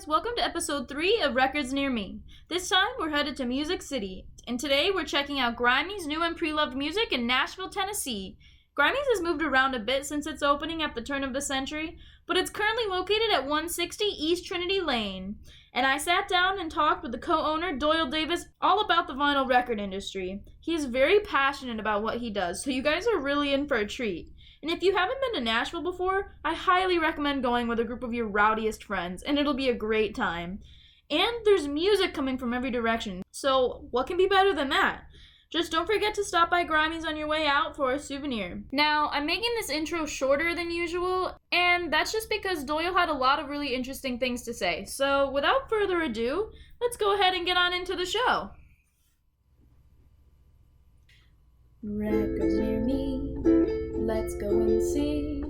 guys, welcome to episode 3 of Records Near Me. This time we're headed to Music City, and today we're checking out Grimey's new and Preloved music in Nashville, Tennessee. Grimey's has moved around a bit since its opening at the turn of the century, but it's currently located at 160 East Trinity Lane. And I sat down and talked with the co-owner, Doyle Davis, all about the vinyl record industry. He is very passionate about what he does, so you guys are really in for a treat. And if you haven't been to Nashville before, I highly recommend going with a group of your rowdiest friends, and it'll be a great time. And there's music coming from every direction, so what can be better than that? Just don't forget to stop by Grimey's on your way out for a souvenir. Now, I'm making this intro shorter than usual, and that's just because Doyle had a lot of really interesting things to say. So, without further ado, let's go ahead and get on into the show. Records near me, let's go and see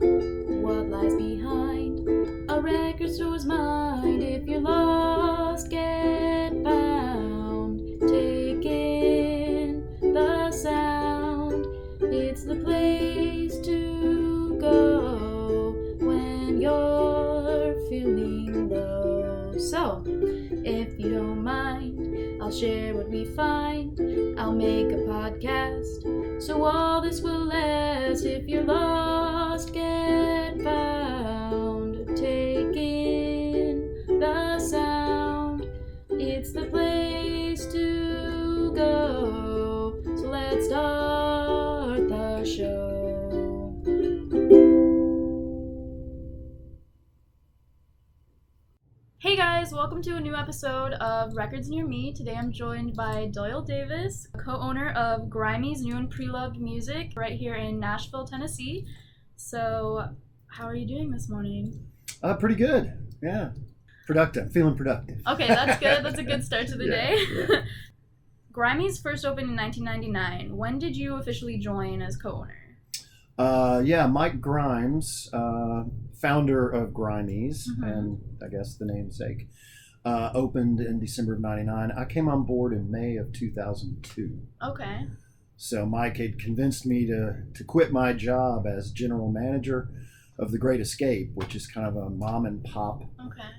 what lies behind a record store's mind. If you're lost, get found. Take in the sound. It's the place to go when you're feeling low. So, if you don't mind, I'll share what we find. I'll make a podcast, so all this will last. If you're lost, get found. Take in the sound. It's the place to go. So let's start the show. Hey guys, welcome to a new episode of Records Near Me. Today I'm joined by Doyle Davis, co-owner of Grimey's new and Preloved music right here in Nashville, Tennessee. So, how are you doing this morning? Pretty good. Yeah. Productive. Feeling productive. Okay, that's good. That's a good start to the day. Yeah. Grimey's first opened in 1999. When did you officially join as co-owner? Mike Grimes, founder of Grimey's, Mm-hmm. and I guess the namesake, opened in December of 99. I came on board in May of 2002. Okay. So Mike had convinced me to quit my job as general manager of The Great Escape, which is kind of a mom and pop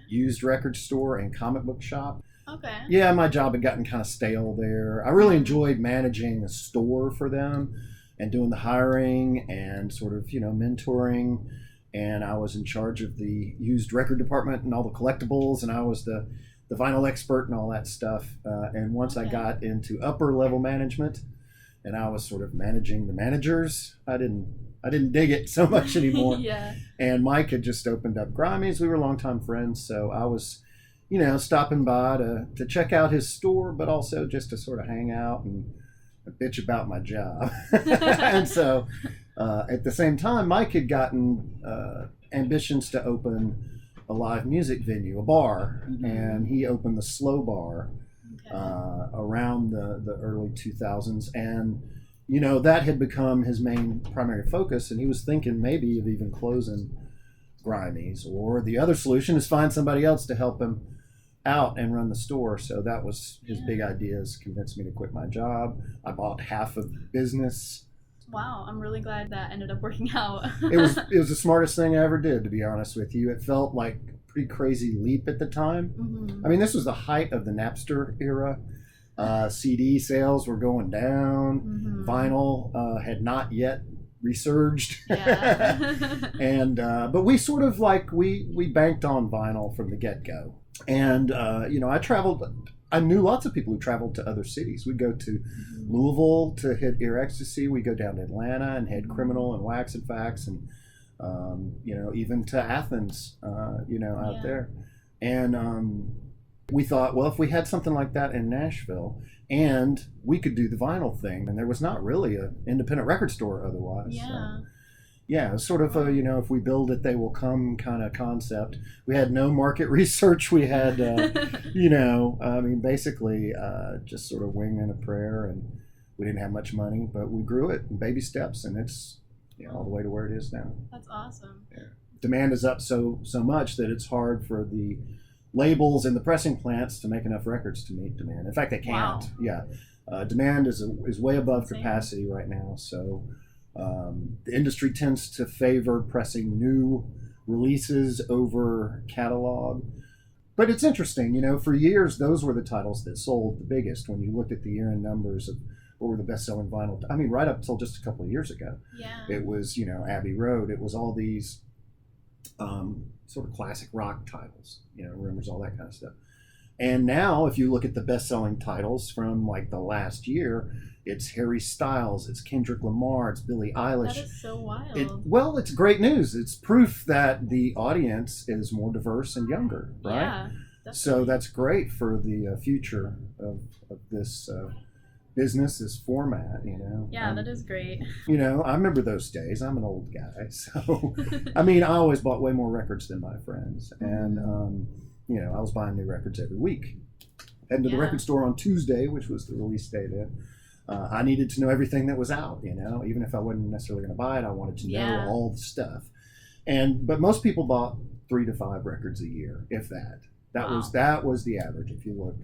used record store and comic book shop. Okay. Yeah, my job had gotten kind of stale there. I really enjoyed managing a store for them and doing the hiring and sort of, mentoring. And I was in charge of the used record department and all the collectibles, and I was the vinyl expert and all that stuff. And once I got into upper level management, and I was sort of managing the managers, I didn't dig it so much anymore. Yeah. And Mike had just opened up Grimey's. We were longtime friends, so I was, stopping by to check out his store, but also just to sort of hang out and bitch about my job. And so at the same time, Mike had gotten ambitions to open a live music venue, a bar, and he opened the Slow Bar around the early 2000s. And, that had become his main primary focus, and he was thinking maybe of even closing Grimey's, or the other solution is find somebody else to help him out and run the store. So that was his big ideas, convinced me to quit my job. I bought half of the business. Wow, I'm really glad that ended up working out. It was the smartest thing I ever did, to be honest with you. It felt like a pretty crazy leap at the time. Mm-hmm. I mean, this was the height of the Napster era. CD sales were going down. Mm-hmm. Vinyl had not yet resurged. Yeah. And but we sort of we banked on vinyl from the get-go. And I knew lots of people who traveled to other cities. We'd go to Louisville to hit Ear Ecstasy. We'd go down to Atlanta and hit Criminal and Wax and Facts, and even to Athens, out there. And we thought, well, if we had something like that in Nashville, and we could do the vinyl thing, and there was not really an independent record store otherwise. Yeah. So, yeah, it's sort of a, if we build it, they will come kind of concept. We had no market research. We had, basically just sort of wing and a prayer, and we didn't have much money, but we grew it in baby steps, and it's all the way to where it is now. That's awesome. Yeah. Demand is up so much that it's hard for the labels and the pressing plants to make enough records to meet demand. In fact, they can't. Wow. Yeah, demand is way above capacity right now, so the industry tends to favor pressing new releases over catalog. But it's interesting, you know, for years, those were the titles that sold the biggest when you looked at the year-end numbers of what were the best-selling vinyl. I mean, right up until just a couple of years ago. Yeah. It was, you know, Abbey Road. It was all these sort of classic rock titles, you know, Rumors, all that kind of stuff. And now, if you look at the best-selling titles from like the last year, it's Harry Styles, it's Kendrick Lamar, it's Billie Eilish. That is so wild. Well, it's great news. It's proof that the audience is more diverse and younger, right? Yeah, definitely. So that's great for the future of this business, this format, you know. Yeah, that is great. You know, I remember those days. I'm an old guy, so I mean, I always bought way more records than my friends, and you know, I was buying new records every week. Heading to the record store on Tuesday, which was the release date. I needed to know everything that was out, you know, even if I wasn't necessarily going to buy it, I wanted to know all the stuff. But most people bought 3 to 5 records a year, if that. That was the average, if you look.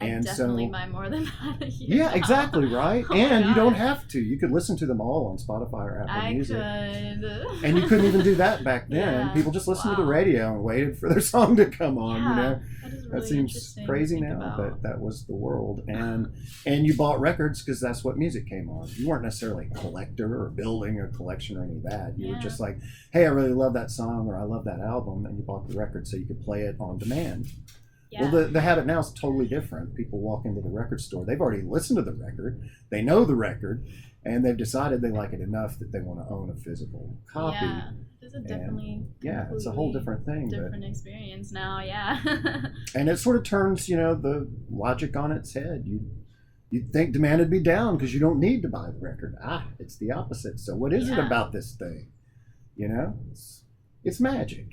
And definitely buy more than that a year. Yeah, exactly, right? And you don't have to. You could listen to them all on Spotify or Apple Music. Could. And you couldn't even do that back then. Yeah. People just listened to the radio and waited for their song to come on, you know? That is really That seems crazy now, about. but that was the world. And you bought records because that's what music came on. You weren't necessarily a collector or building a collection or any of that. You were just like, hey, I really love that song or I love that album, and you bought the record so you could play it on demand. Yeah. Well, the habit now is totally different. People walk into the record store. They've already listened to the record. They know the record, and they've decided they like it enough that they want to own a physical copy. Yeah, it's definitely it's a whole different thing. Different experience now, yeah. And it sort of turns, you know, the logic on its head. You'd think demand would be down because you don't need to buy the record. It's the opposite. So what is it about this thing? You know, it's magic.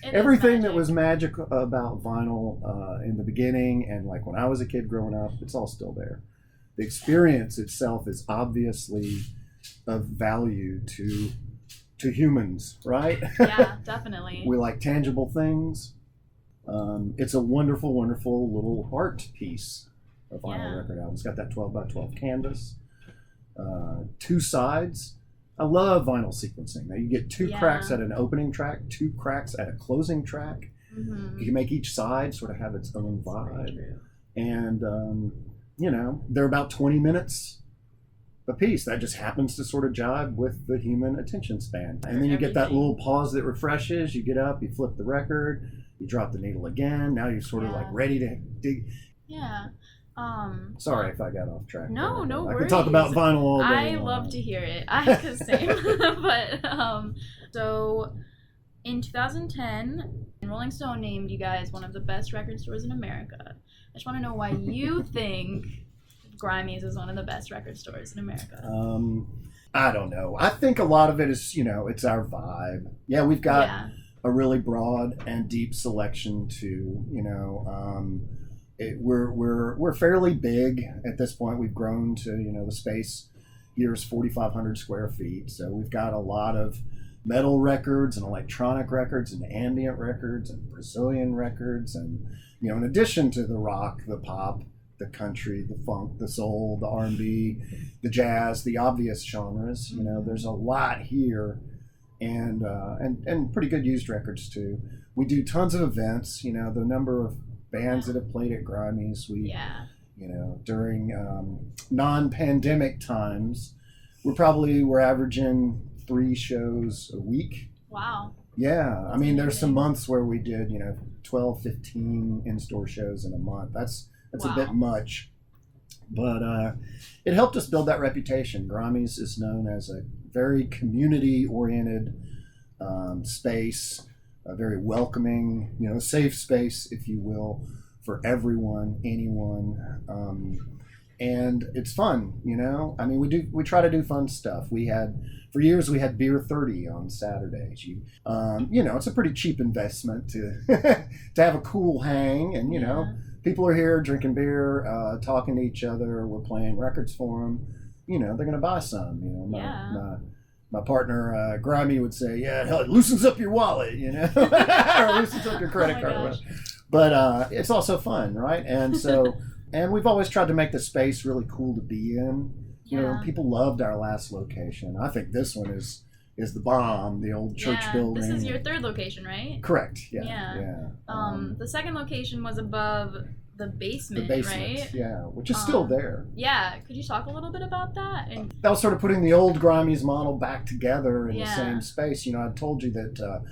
Everything that was magic about vinyl in the beginning and like when I was a kid growing up, it's all still there. The experience itself is obviously of value to humans, right? Yeah, definitely. We like tangible things. It's a wonderful, wonderful little art piece, a vinyl record album. It's got that 12 by 12 canvas, 2 sides. I love vinyl sequencing. Now you get 2 cracks at an opening track, 2 cracks at a closing track. Mm-hmm. You can make each side sort of have its own vibe. And, you know, they're about 20 minutes a piece. That just happens to sort of jibe with the human attention span. And then you get that little pause that refreshes. You get up, you flip the record, you drop the needle again. Now you're sort of like ready to dig. Yeah. Sorry if I got off track. No worries. I could talk about vinyl all day. I love to hear it. I could same. But so in 2010, Rolling Stone named you guys one of the best record stores in America. I just want to know why you think Grimey's is one of the best record stores in America. I don't know. I think a lot of it is, you know, it's our vibe. Yeah, we've got a really broad and deep selection too. You know, we're fairly big at this point. We've grown to, you know, the space here is 4,500 square feet. So we've got a lot of metal records and electronic records and ambient records and Brazilian records. And, you know, in addition to the rock, the pop, the country, the funk, the soul, the R&B, the jazz, the obvious genres, you know, there's a lot here. And pretty good used records too. We do tons of events, you know, the number of bands that have played at Grimey's. You know, during non-pandemic times, we're averaging 3 shows a week. Wow. Yeah. I mean, there's some months where we did, you know, 12, 15 in-store shows in a month. That's a bit much. But it helped us build that reputation. Grimey's is known as a very community-oriented space, a very welcoming, you know, safe space, if you will, for everyone, anyone. And it's fun, you know. I mean, we try to do fun stuff. For years we had Beer 30 on Saturdays. You know, it's a pretty cheap investment to to have a cool hang, and you know, people are here drinking beer, talking to each other. We're playing records for them. You know, they're gonna buy some. You know, my partner Grimey would say, "Yeah, it loosens up your wallet," you know, or loosens up your credit card. But it's also fun, right? And so, and we've always tried to make the space really cool to be in. You know, people loved our last location. I think this one is is the Bomb, the old church building. This is your third location, right? Correct. Yeah. The second location was above the basement, right? Yeah, which is still there. Yeah, could you talk a little bit about that? And that was sort of putting the old Grimey's model back together in the same space. I told you that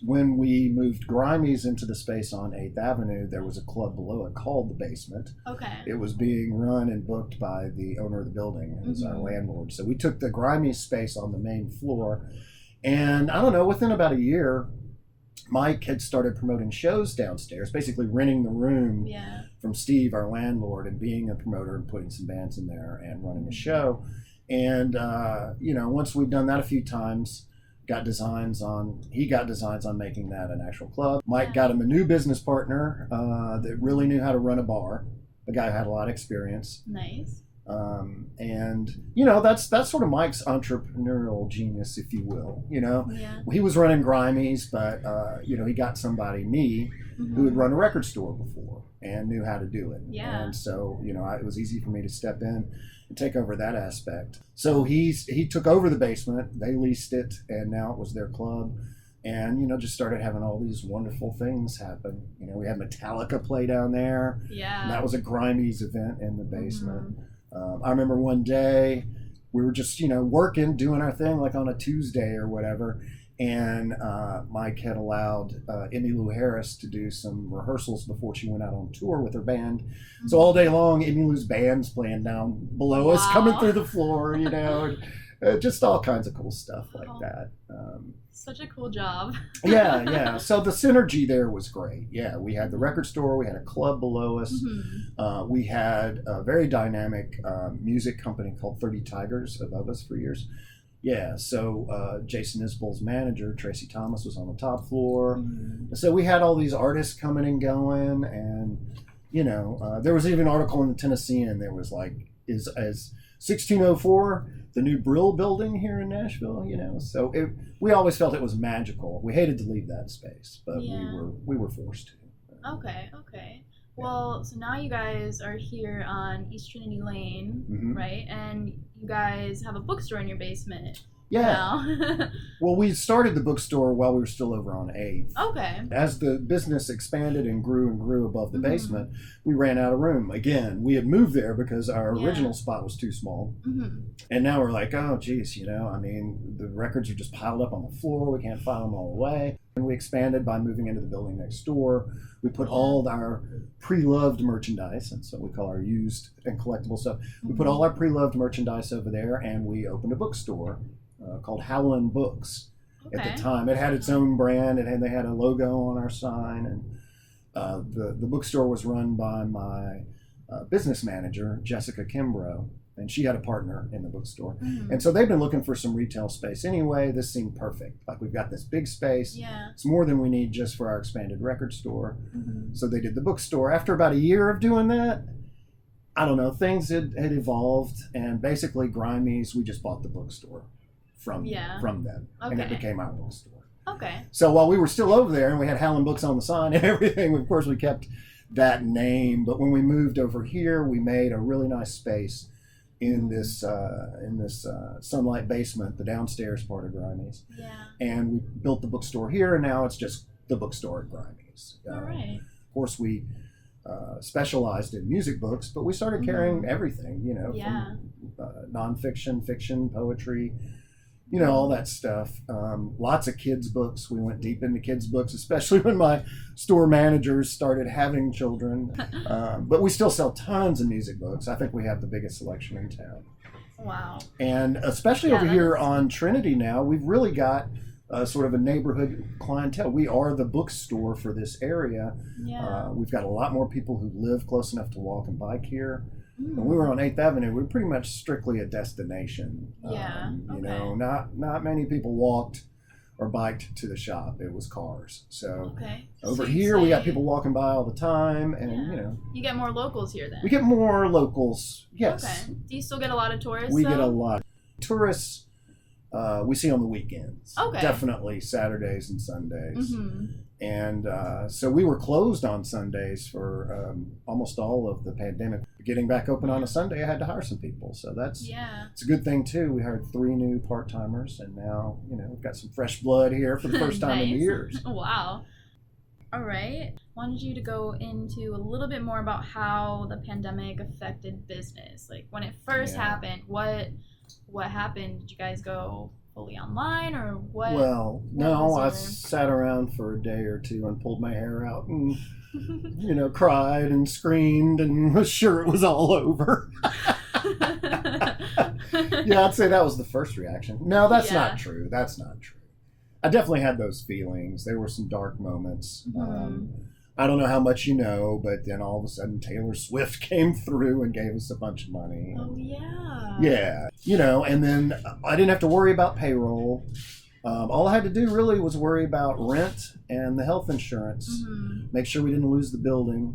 when we moved Grimey's into the space on 8th Avenue, there was a club below it called the Basement. Okay. It was being run and booked by the owner of the building, as our landlord. So we took the Grimey's space on the main floor, and I don't know, within about a year, Mike had started promoting shows downstairs, basically renting the room from Steve, our landlord, and being a promoter and putting some bands in there and running a show. And, once we'd done that a few times, he got designs on making that an actual club. Mike got him a new business partner that really knew how to run a bar. The guy had a lot of experience. Nice. That's sort of Mike's entrepreneurial genius, if you will. He was running Grimey's, but he got somebody, me, who had run a record store before and knew how to do it. Yeah. And so it was easy for me to step in and take over that aspect. So he took over the Basement. They leased it, and now it was their club. And, just started having all these wonderful things happen. We had Metallica play down there. Yeah. And that was a Grimey's event in the Basement. I remember one day we were just, working, doing our thing like on a Tuesday or whatever. And Mike had allowed Emmylou Harris to do some rehearsals before she went out on tour with her band. So all day long, Emmylou's band's playing down below us, coming through the floor, and, just all kinds of cool stuff like that. Such a cool job. Yeah. So the synergy there was great. Yeah, we had the record store, we had a club below us. We had a very dynamic music company called 30 Tigers above us for years. Yeah, so Jason Isbell's manager, Tracy Thomas, was on the top floor. So we had all these artists coming and going, and there was even an article in the Tennessean that was like, is 1604 the new Brill building here in Nashville? So we always felt it was magical. We hated to leave that space, but we were forced to. Okay. Well, so now you guys are here on East Trinity Lane, right? And you guys have a bookstore in your basement. Yeah. Well, we started the bookstore while we were still over on 8th. Okay. As the business expanded and grew above the basement, we ran out of room. Again, we had moved there because our original spot was too small. And now we're like, oh, geez, the records are just piled up on the floor. We can't file them all away. And we expanded by moving into the building next door. We put all our Preloved merchandise, and so we call our used and collectible stuff. We put all our Preloved merchandise over there, and we opened a bookstore called Howlin' Books. At the time, it had its own brand. They had a logo on our sign, and the bookstore was run by my business manager, Jessica Kimbrough, and she had a partner in the bookstore. And so they've been looking for some retail space anyway. This seemed perfect. Like, we've got this big space. Yeah. It's more than we need just for our expanded record store. So they did the bookstore. After about a year of doing that, I don't know, things had evolved, and basically Grimey's, we just bought the bookstore from them, and it became our bookstore. Okay. So while we were still over there and we had Howlin' Books on the sign and everything, of course we kept that name. But when we moved over here, we made a really nice space in this Sunlight basement, the downstairs part of Grimey's. Yeah. And we built the bookstore here, and now it's just the bookstore at Grimey's. All right. Of course, we specialized in music books, but we started carrying everything, from nonfiction, fiction, poetry, all that stuff. Lots of kids' books. We went deep into kids' books, especially when my store managers started having children. But we still sell tons of music books. I think we have the biggest selection in town. Wow. And especially over here on Trinity now, we've really got sort of a neighborhood clientele. We are the bookstore for this area. Yeah. We've got a lot more people who live close enough to walk and bike here. When we were on 8th Avenue, we were pretty much strictly a destination. Not many people walked or biked to the shop. It was cars. So over here, we got people walking by all the time, and you get more locals here then. We get more locals. Yes. Okay. Do you still get a lot of tourists? We get a lot. Tourists we see on the weekends. Okay. Definitely Saturdays and Sundays. And so we were closed on Sundays for almost all of the pandemic. getting back open on a Sunday, I had to hire some people. So it's a good thing too. We hired 3 new part-timers, and now, we've got some fresh blood here for the first time in years. Wow. All right. Wanted you to go into a little bit more about how the pandemic affected business. Like when it first happened, what happened? Did you guys go fully online or what? Well, no, I sat around for a day or two and pulled my hair out and cried and screamed and was sure it was all over. Yeah, I'd say that was the first reaction. No, that's not true. That's not true. I definitely had those feelings. There were some dark moments. I don't know how much you know, but then all of a sudden Taylor Swift came through and gave us a bunch of money. Oh, yeah. Yeah. And then I didn't have to worry about payroll. All I had to do really was worry about rent and the health insurance, make sure we didn't lose the building,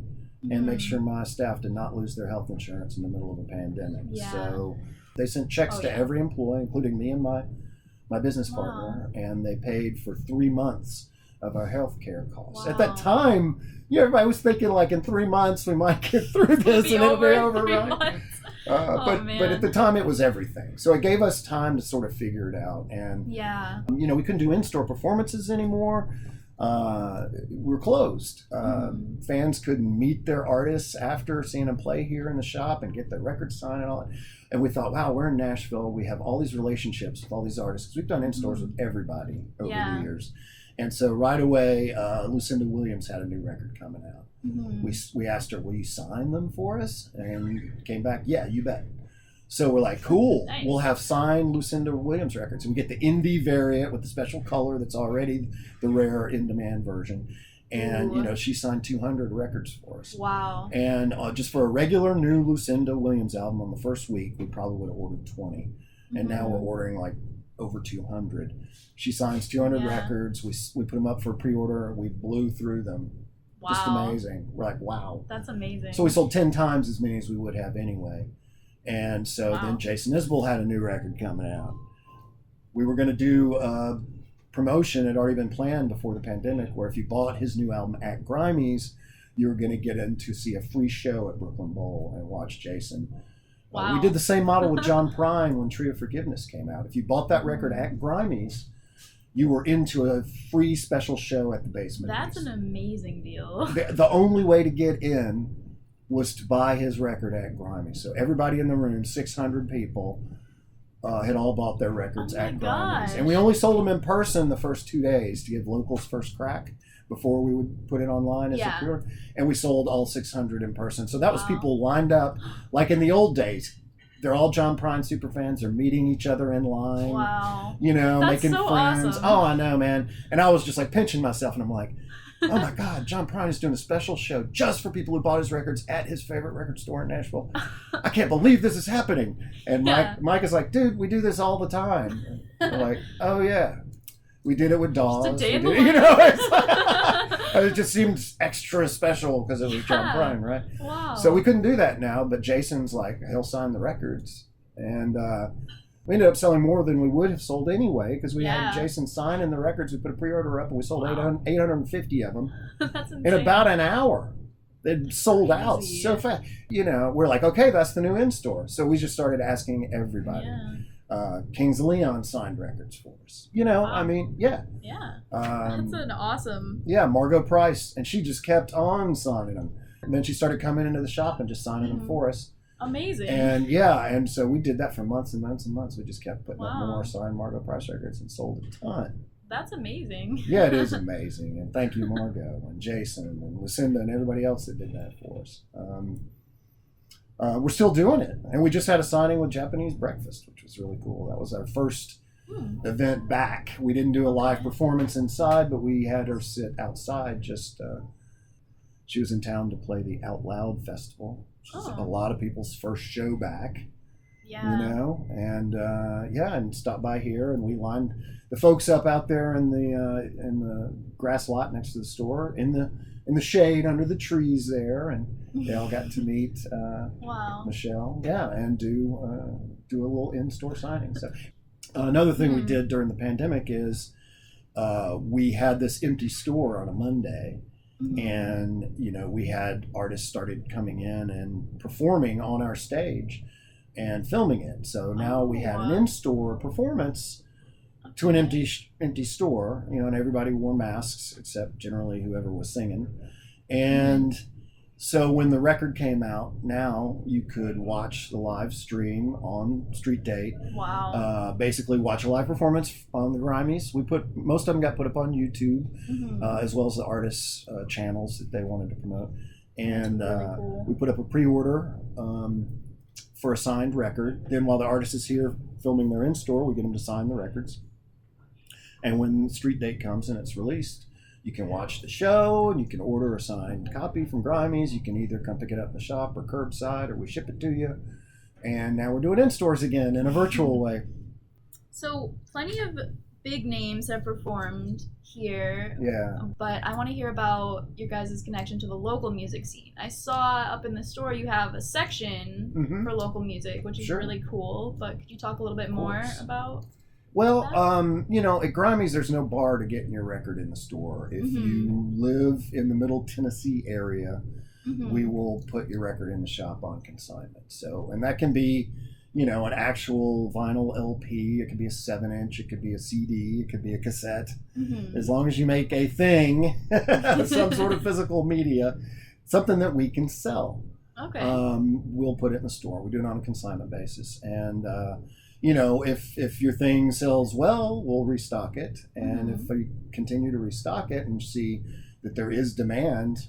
and make sure my staff did not lose their health insurance in the middle of a pandemic. Yeah. So they sent checks to every employee, including me and my business partner, and they paid for 3 months of our health care costs. At that time, everybody was thinking like in 3 months we might get through this and it'll be over, right? But at the time it was everything. So it gave us time to sort of figure it out. And, we couldn't do in-store performances anymore. We're closed. Fans couldn't meet their artists after seeing them play here in the shop and get their records signed and all that. And we thought, wow, we're in Nashville. We have all these relationships with all these artists because we've done in-stores with everybody over the years. And so right away, Lucinda Williams had a new record coming out. We asked her, will you sign them for us? And came back, yeah, you bet. So we're like, cool, nice. We'll have signed Lucinda Williams records. And we get the indie variant with the special color that's already the rare in-demand version. And, she signed 200 records for us. Wow. And just for a regular new Lucinda Williams album on the first week, we probably would have ordered 20. And now we're ordering like over 200. She signs 200 records. We put them up for pre-order. We blew through them. Wow. Just amazing. We're like, wow. That's amazing. So we sold 10 times as many as we would have anyway. And so then Jason Isbell had a new record coming out. We were going to do a promotion. It had already been planned before the pandemic, where if you bought his new album at Grimey's, you were going to get in to see a free show at Brooklyn Bowl and watch Jason. Wow. We did the same model with John Prine when Tree of Forgiveness came out. If you bought that record at Grimey's, you were into a free special show at the basement. That's an amazing deal. The only way to get in was to buy his record at Grimey's. So everybody in the room, 600 people, had all bought their records at Grimey's. And we only sold them in person the first 2 days to give locals first crack before we would put it online as a pre-order. And we sold all 600 in person. So that was people lined up like in the old days. They're all John Prine super fans. They're meeting each other in line. Wow. That's making so friends. Awesome. Oh, I know, man. And I was just like pinching myself, and I'm like, oh my God, John Prine is doing a special show just for people who bought his records at his favorite record store in Nashville. I can't believe this is happening. And Mike is like, dude, we do this all the time. And we're like, oh yeah. We did it with Dawes. Just a day in the life. It just seemed extra special because it was John Prine, right? Wow. So we couldn't do that now, but Jason's like, he'll sign the records. And we ended up selling more than we would have sold anyway because we had Jason signing the records. We put a pre-order up and we sold 850 of them That's insane. in about an hour. They'd sold out so fast. We're like, okay, that's the new in-store. So we just started asking everybody. Kings of Leon signed records for us. I mean, Yeah. That's an awesome. Yeah, Margot Price. And she just kept on signing them. And then she started coming into the shop and just signing them for us. Amazing. And so we did that for months and months and months. We just kept putting up more signed Margot Price records and sold a ton. That's amazing. Yeah, it is amazing. And thank you, Margot and Jason and Lucinda and everybody else that did that for us. We're still doing it. And we just had a signing with Japanese Breakfast, which was really cool. That was our first event back. We didn't do a live performance inside, but we had her sit outside. She was in town to play the Out Loud Festival, which is a lot of people's first show back. Yeah. And stopped by here, and we lined the folks up out there in the grass lot next to the store in the shade under the trees there, and they all got to meet Michelle, and do a little in-store signing. So another thing we did during the pandemic is we had this empty store on a Monday, And, we had artists started coming in and performing on our stage and filming it. So now we had an in-store performance to an empty store, and everybody wore masks except generally whoever was singing. And so when the record came out, now you could watch the live stream on Street Date. Wow. Basically watch a live performance on the Grimeys. Most of them got put up on YouTube, as well as the artists' channels that they wanted to promote. And really cool. we put up a pre-order for a signed record. Then while the artist is here filming their in-store, we get them to sign the records. And when Street Date comes and it's released, you can watch the show and you can order a signed copy from Grimey's. You can either come pick it up in the shop or curbside, or we ship it to you. And now we're doing in-stores again in a virtual way. So plenty of big names have performed here. Yeah. But I want to hear about your guys' connection to the local music scene. I saw up in the store you have a section for local music, which is really cool. But could you talk a little bit more about? Well, at Grimey's, there's no bar to getting your record in the store. If you live in the Middle Tennessee area, we will put your record in the shop on consignment. So, and that can be, an actual vinyl LP. It could be a 7-inch. It could be a CD. It could be a cassette. As long as you make a thing, some sort of physical media, something that we can sell. Okay. We'll put it in the store. We do it on a consignment basis. And, if your thing sells well, we'll restock it. And if we continue to restock it and see that there is demand,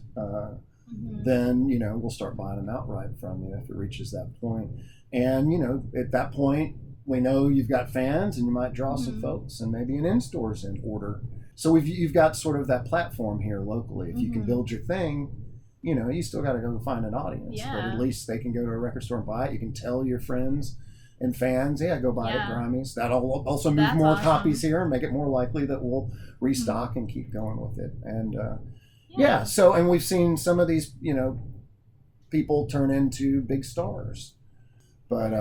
then, we'll start buying them outright from you if it reaches that point. And, at that point, we know you've got fans and you might draw some folks, and maybe an in-store's in order. So you've got sort of that platform here locally. If you can build your thing, you still got to go find an audience. Yeah. But at least they can go to a record store and buy it. You can tell your friends and fans, go buy it at Grimey's. That'll also move more copies here and make it more likely that we'll restock and keep going with it. And so, and we've seen some of these, people turn into big stars. But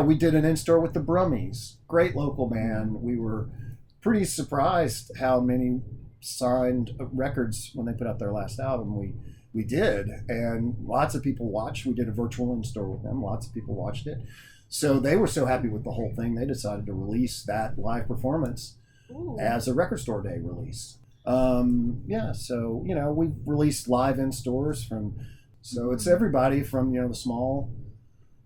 we did an in-store with the Brummies, great local band. We were pretty surprised how many signed records when they put out their last album. We did, and lots of people watched. We did a virtual in-store with them. Lots of people watched it. So they were so happy with the whole thing, they decided to release that live performance as a record store day release. So, we've released live in-stores it's everybody from, the small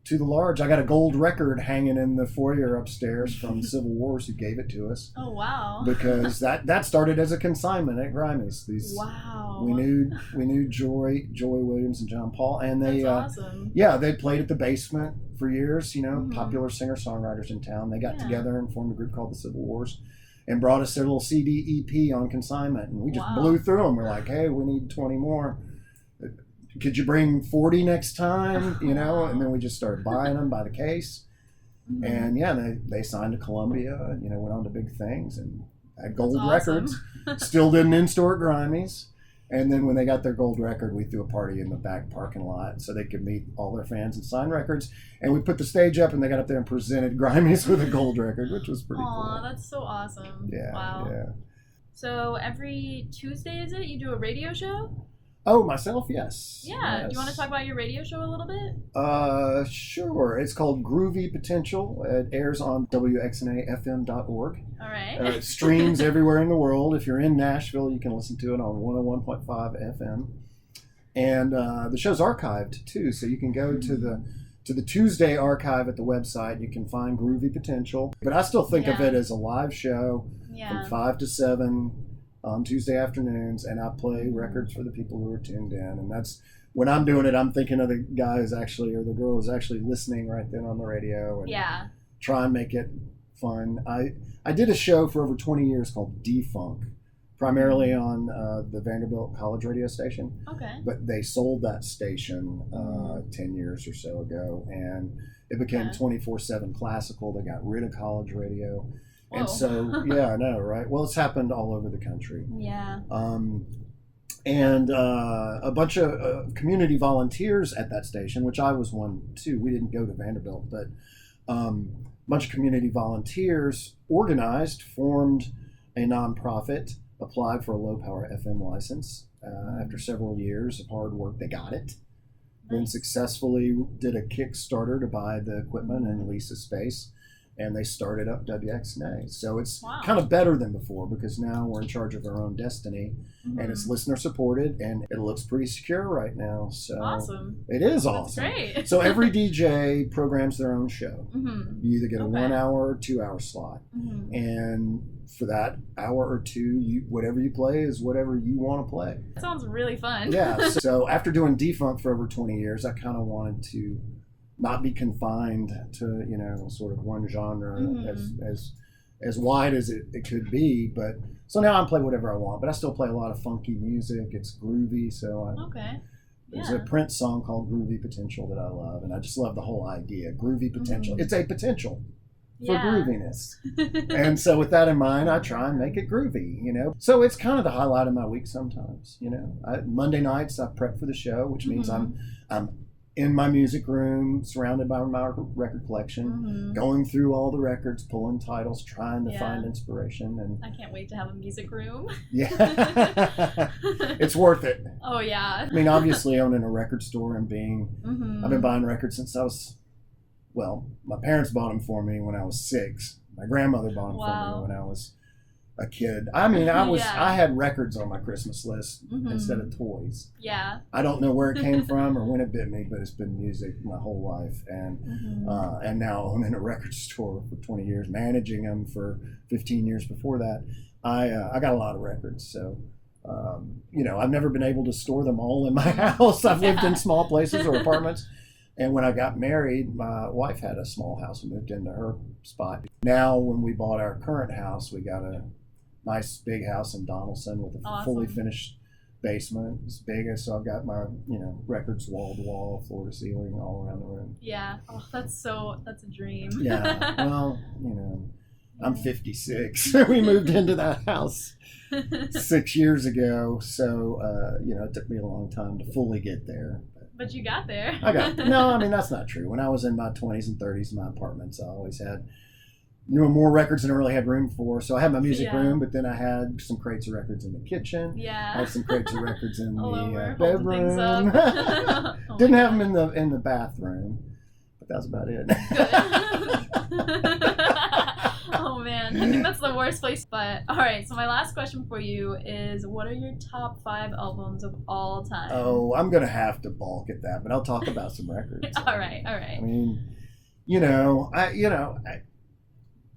to the large. I got a gold record hanging in the foyer upstairs from Civil Wars, who gave it to us. Oh, wow. Because that started as a consignment at Grimey's. Wow. We knew Joy Williams and John Paul, and they That's awesome. They played at the Basement for years, popular singer-songwriters in town. They got together and formed a group called the Civil Wars and brought us their little CD EP on consignment, and we just blew through them. We're like, hey, we need 20 more. Could you bring 40 next time? And then we just started buying them by the case. And they signed to Columbia, went on to big things and had gold records. Still did an in-store at Grimey's. And then when they got their gold record, we threw a party in the back parking lot so they could meet all their fans and sign records. And we put the stage up, and they got up there and presented Grimey's with a gold record, which was pretty cool. Aw, that's so awesome. Yeah. Wow. Yeah. So every Tuesday, is it? You do a radio show? Oh, myself? Yes. Yeah. Yes. Do you want to talk about your radio show a little bit? Sure. It's called Groovy Potential. It airs on wxnafm.org. All right. It streams everywhere in the world. If you're in Nashville, you can listen to it on 101.5 FM. And the show's archived, too, so you can go to the Tuesday archive at the website. You can find Groovy Potential. But I still think of it as a live show from 5 to 7 on Tuesday afternoons, and I play records for the people who are tuned in. And that's when I'm doing it, I'm thinking of the guy who's actually, or the girl who's actually listening right then on the radio, and try and make it fun. I did a show for over 20 years called D-Funk, primarily on the Vanderbilt College radio station. Okay. But they sold that station 10 years or so ago, and it became 24/7 classical. They got rid of college radio. Whoa. And so, I know, right? Well, it's happened all over the country. Yeah. And a bunch of community volunteers at that station, which I was one too. We didn't go to Vanderbilt, but a bunch of community volunteers organized, formed a nonprofit applied for a low power FM license. After several years of hard work, they got it. Then successfully did a Kickstarter to buy the equipment and lease a space, and they started up WXNA. So it's kind of better than before because now we're in charge of our own destiny, and it's listener supported, and it looks pretty secure right now. So awesome! It is awesome. That's great. So every DJ programs their own show. You either get a 1 hour or 2 hour slot, and for that hour or two, whatever you play is whatever you want to play. That sounds really fun. Yeah. So after doing defunct for over 20 years, I kind of wanted to not be confined to, you know, sort of one genre as wide as it could be. But so now I play whatever I want, but I still play a lot of funky music. It's groovy. So there's a Prince song called Groovy Potential that I love, and I just love the whole idea. Groovy potential. It's a potential for grooviness. And so with that in mind, I try and make it groovy, you know. So it's kind of the highlight of my week sometimes, you know. Monday nights I prep for the show, which means I'm in my music room, surrounded by my record collection, going through all the records, pulling titles, trying to find inspiration. And I can't wait to have a music room. It's worth it. Oh yeah. I mean, obviously owning a record store and I've been buying records since I was, well, my parents bought them for me when I was 6. My grandmother bought them for me when I was a kid. I mean, I had records on my Christmas list instead of toys. Yeah. I don't know where it came from or when it bit me, but it's been music my whole life. And now I'm in a record store for 20 years, managing them for 15 years before that. I got a lot of records, so you know, I've never been able to store them all in my house. I've lived in small places or apartments. And when I got married, my wife had a small house and moved into her spot. Now, when we bought our current house, we got a nice big house in Donaldson with a fully finished basement. It's big, so I've got my, you know, records wall to wall, floor to ceiling, all around the room. Yeah. Oh, that's a dream. Yeah. Well, you know, I'm 56. We moved into that house 6 years ago, so you know, it took me a long time to fully get there. But you got there. No, I mean, that's not true. When I was in my 20s and 30s in my apartments, I always had, you know, more records than I really had room for. So I had my music room, but then I had some crates of records in the kitchen. Yeah. I had some crates of records in the bedroom. Didn't have them in the bathroom, but that was about it. Oh man, I think that's the worst place. But all right, so my last question for you is, what are your top 5 albums of all time? Oh, I'm gonna have to balk at that, but I'll talk about some records. All right. I mean,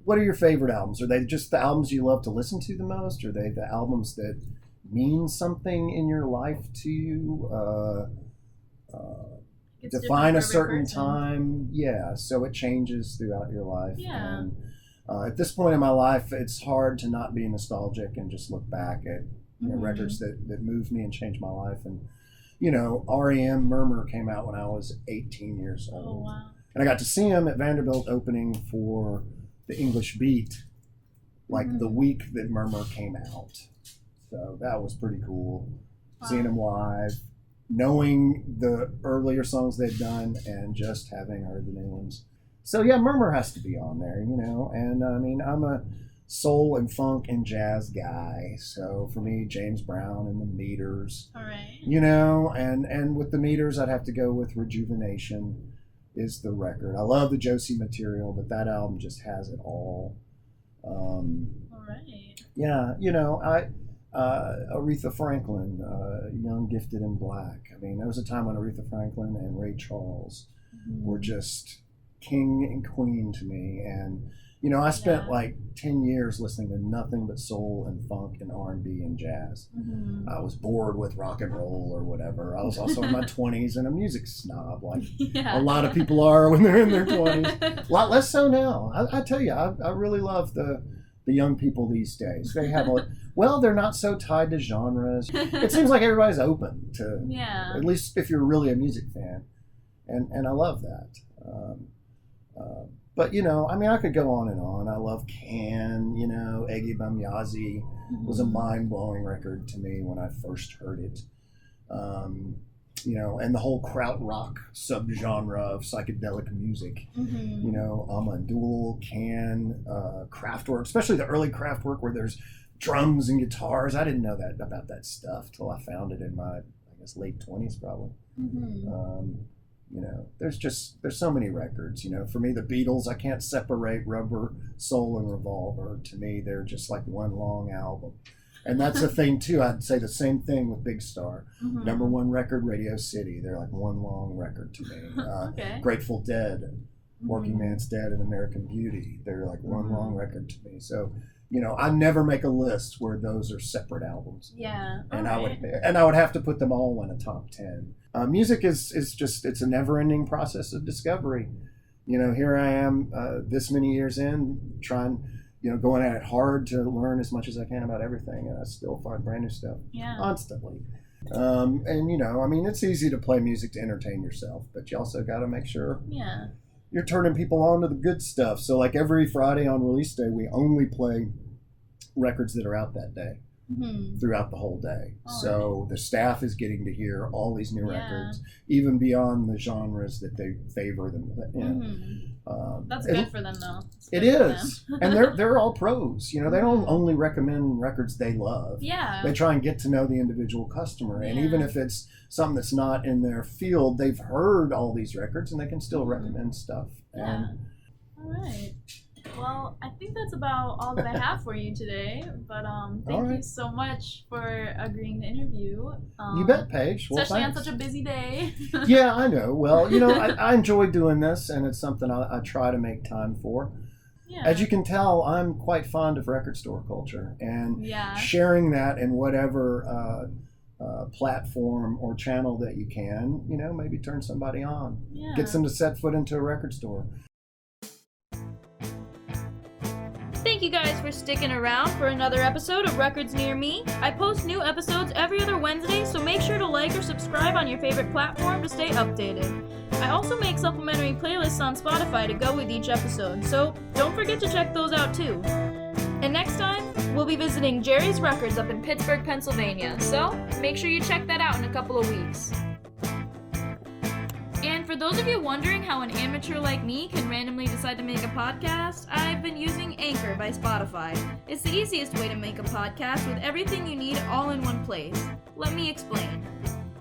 what are your favorite albums? Are they just the albums you love to listen to the most? Are they the albums that mean something in your life to you? Define a certain time? Yeah, so it changes throughout your life. Yeah. And, at this point in my life, it's hard to not be nostalgic and just look back at records that moved me and changed my life. And, you know, REM Murmur came out when I was 18 years old. Oh, wow. And I got to see him at Vanderbilt opening for the English Beat, like the week that Murmur came out. So that was pretty cool. Wow. Seeing him live, knowing the earlier songs they'd done, and just having heard the new ones. So yeah, Murmur has to be on there, you know. And I mean, I'm a soul and funk and jazz guy, so for me, James Brown and the Meters. All right. You know, and with the Meters, I'd have to go with Rejuvenation is the record. I love the Josie material, but that album just has it all. All right. Yeah, you know, Aretha Franklin, Young, Gifted, and Black. I mean, there was a time when Aretha Franklin and Ray Charles were just king and queen to me. And, you know, I spent like 10 years listening to nothing but soul and funk and R&B and jazz. I was bored with rock and roll or whatever. I was also in my 20s and a music snob, like a lot of people are when they're in their 20s. A lot less so now. I tell you, I really love the young people these days. They have they're not so tied to genres. It seems like everybody's open to, at least if you're really a music fan. And I love that. But, you know, I mean, I could go on and on. I love Can, you know, Eggy Bamyazi was a mind-blowing record to me when I first heard it. You know, and the whole krautrock subgenre of psychedelic music. You know, Amadul, Can, Kraftwerk, especially the early Kraftwerk where there's drums and guitars. I didn't know that about that stuff till I found it in my, I guess, late 20s probably. You know, there's so many records. You know, for me, the Beatles, I can't separate Rubber Soul and Revolver. To me, they're just like one long album. And that's the thing too. I'd say the same thing with Big Star. Number one record, Radio City. They're like one long record to me. Okay. Grateful Dead, Working Man's Dead, and American Beauty. They're like one long record to me. So, you know, I never make a list where those are separate albums. Yeah. And I would have to put them all in a top 10. Music is just, it's a never-ending process of discovery. You know, here I am this many years in, trying, you know, going at it hard to learn as much as I can about everything, and I still find brand new stuff constantly. And, you know, I mean, it's easy to play music to entertain yourself, but you also got to make sure you're turning people on to the good stuff. So, like, every Friday on release day, we only play records that are out that day. Throughout the whole day. So the staff is getting to hear all these new records, even beyond the genres that they favor them in. That's good for them, though. It is. And they're all pros. You know, they don't only recommend records they love. They try and get to know the individual customer. And even if it's something that's not in their field, they've heard all these records and they can still recommend stuff. All right. Well, I think that's about all that I have for you today. But thank you so much for agreeing to interview. You bet, Paige. Well, especially on such a busy day. Yeah, I know. Well, you know, I enjoy doing this, and it's something I try to make time for. As you can tell, I'm quite fond of record store culture, and sharing that in whatever platform or channel that you can, you know, maybe turn somebody on. Gets them to set foot into a record store. Thank you guys for sticking around for another episode of Records Near Me. I post new episodes every other Wednesday, so make sure to like or subscribe on your favorite platform to stay updated. I also make supplementary playlists on Spotify to go with each episode, so don't forget to check those out too. And next time, we'll be visiting Jerry's Records up in Pittsburgh, Pennsylvania, so make sure you check that out in a couple of weeks. And for those of you wondering how an amateur like me can randomly decide to make a podcast, I've been using Anchor by Spotify. It's the easiest way to make a podcast with everything you need all in one place. Let me explain.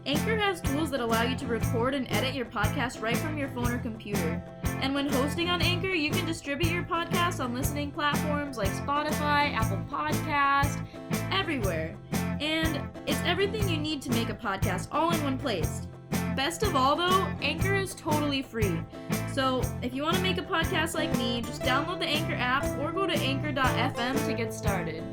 Anchor has tools that allow you to record and edit your podcast right from your phone or computer. And when hosting on Anchor, you can distribute your podcast on listening platforms like Spotify, Apple Podcast, everywhere. And it's everything you need to make a podcast all in one place. Best of all though, Anchor is totally free. So if you want to make a podcast like me, just download the Anchor app or go to anchor.fm to get started.